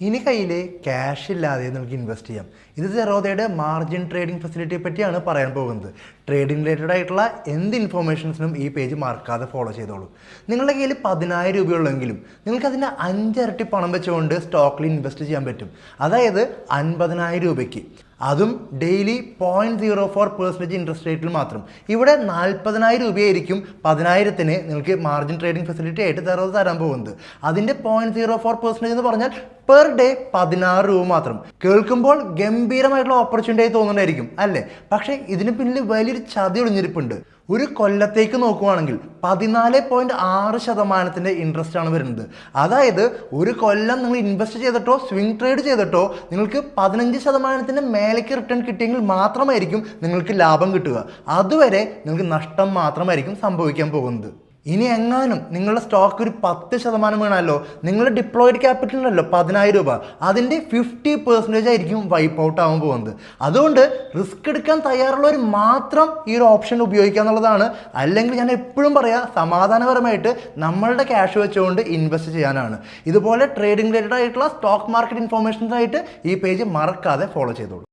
ഇനി കയ്യിൽ ക്യാഷ് ഇല്ലാതെ നമുക്ക് ഇൻവെസ്റ്റ് ചെയ്യാം. ഇത് സെറോദയുടെ മാർജിൻ ട്രേഡിംഗ് ഫെസിലിറ്റിയെ പറ്റിയാണ് പറയാൻ പോകുന്നത്. ട്രേഡിംഗ് റിലേറ്റഡ് ആയിട്ടുള്ള എന്ത് ഇൻഫോർമേഷൻസിനും ഈ പേജ് മറക്കാതെ ഫോളോ ചെയ്തോളൂ. നിങ്ങളുടെ കയ്യിൽ 10,000 രൂപയുള്ളെങ്കിലും നിങ്ങൾക്ക് അതിൻ്റെ 5 ഇരട്ടി പണം വെച്ചുകൊണ്ട് സ്റ്റോക്കിൽ ഇൻവെസ്റ്റ് ചെയ്യാൻ പറ്റും. അതായത് 50,000 രൂപയ്ക്ക്, അതും ഡെയിലി 0.04% ഇൻട്രസ്റ്റ് റേറ്റിൽ മാത്രം. ഇവിടെ 40,000 രൂപയായിരിക്കും 10,000-ന് നിങ്ങൾക്ക് മാർജിൻ ട്രേഡിംഗ് ഫെസിലിറ്റി ആയിട്ട് തരാൻ പോകുന്നത്. അതിൻ്റെ 0.04% എന്ന് പറഞ്ഞാൽ പെർ ഡേ 16 രൂപ മാത്രം. കേൾക്കുമ്പോൾ ഗംഭീരമായിട്ടുള്ള ഓപ്പർച്യൂണിറ്റി ആയി തോന്നുന്നുണ്ടായിരിക്കും അല്ലേ? പക്ഷേ ഇതിന് പിന്നിൽ വലിയൊരു ചതി ഒളിഞ്ഞിരിപ്പുണ്ട്. ഒരു കൊല്ലത്തേക്ക് നോക്കുകയാണെങ്കിൽ 14.6% ഇൻട്രസ്റ്റ് ആണ് വരുന്നത്. അതായത് ഒരു കൊല്ലം നിങ്ങൾ ഇൻവെസ്റ്റ് ചെയ്തിട്ടോ സ്വിംഗ് ട്രേഡ് ചെയ്തിട്ടോ നിങ്ങൾക്ക് 15% മേലേക്ക് റിട്ടേൺ കിട്ടിയെങ്കിൽ മാത്രമായിരിക്കും നിങ്ങൾക്ക് ലാഭം കിട്ടുക. അതുവരെ നിങ്ങൾക്ക് നഷ്ടം മാത്രമായിരിക്കും സംഭവിക്കാൻ പോകുന്നത്. ഇനി എങ്ങാനും നിങ്ങളുടെ സ്റ്റോക്ക് ഒരു 10% വീണാലോ, നിങ്ങളുടെ ഡിപ്ലോയിഡ് ക്യാപിറ്റൽ ഉണ്ടല്ലോ 10,000 രൂപ, അതിൻ്റെ 50% ആയിരിക്കും വൈപ്പ് ഔട്ട് ആവാൻ പോകുന്നത്. അതുകൊണ്ട് റിസ്ക് എടുക്കാൻ തയ്യാറുള്ളവർ മാത്രം ഈ ഒരു ഓപ്ഷൻ ഉപയോഗിക്കുക എന്നുള്ളതാണ്. അല്ലെങ്കിൽ ഞാൻ എപ്പോഴും പറയാം, സമാധാനപരമായിട്ട് നമ്മളുടെ ക്യാഷ് വെച്ചുകൊണ്ട് ഇൻവെസ്റ്റ് ചെയ്യാനാണ്. ഇതുപോലെ ട്രേഡിംഗ് റിലേറ്റഡ് ആയിട്ടുള്ള സ്റ്റോക്ക് മാർക്കറ്റ് ഇൻഫോർമേഷൻസ് ആയിട്ട് ഈ പേജ് മറക്കാതെ ഫോളോ ചെയ്തോളൂ.